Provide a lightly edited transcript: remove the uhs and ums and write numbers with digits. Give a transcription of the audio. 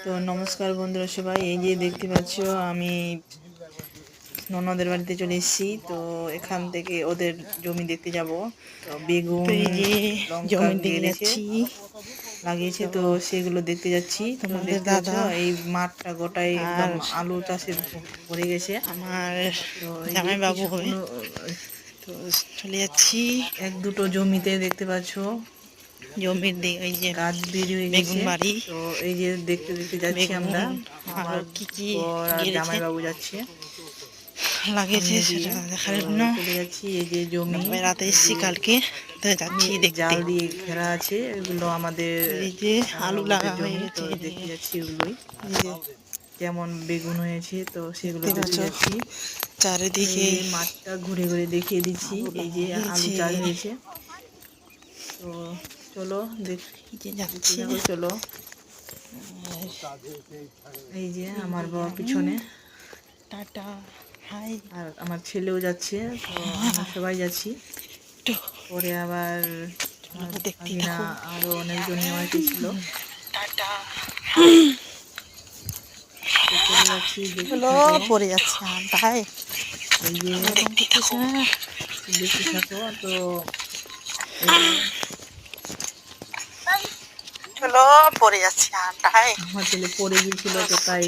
তো নমস্কার বন্ধুরা সবাই, এই যে দেখতে পাচ্ছ আমি ননদের বাড়িতে চলে এসেছি। তো এখান থেকে ওদের জমি দেখতে যাব। তো বেগুন লঙ্কা লাগিয়েছে, তো সেগুলো দেখতে যাচ্ছি। তো দেখতে পাচ্ছ এই মাঠটা গোটাই একদম আলু চাষে ভরে গেছে। আমার তো জামাই বাবু হবে, তো চলে যাচ্ছি। এক দুটো জমিতে দেখতে পাচ্ছ জমির দিকে ওই যে গাছ বেরিয়ে বেগুন গেছে। বাড়ি, তো এই যে দেখতে দেখতে যাচ্ছি আমরা, আমার কি কি বর আর জামাই বাবু যাচ্ছে লাগিয়েছে সেটা দেখার জন্য চলে যাচ্ছি। এই যে জমি বেড়াতে এসেছি কালকে, তো যাচ্ছি দেখতে। জাল দিয়ে ঘেরা আছে, এগুলো আমাদের এই যে আলু লাগা হয়ে জমি। তো গেছে, দেখতে যাচ্ছি ওগুলোই যেমন বেগুন হয়েছে, তো সেগুলো দেখতে যাচ্ছি। চারিদিকে মাঠটা ঘুরে ঘুরে দেখিয়ে দিচ্ছি। এই যে আলু চাষ হয়েছে। তো চলো যাচ্ছি, চলো। এই যে আমার বাবা পিছনে, টাটা হাই, আর আমার ছেলেও যাচ্ছে। তো আমরা সবাই যাচ্ছি। পরে আবার ভাগিনা আরো অনেকজন অনেকে ছিল। টাটা চলে যাচ্ছি, পড়ে যাচ্ছে ভাই, এই যে দেখতে থাকো। তো পড়ে যাচ্ছে ভাই, আমার ছেলে পড়ে গিয়েছিল, তো তাই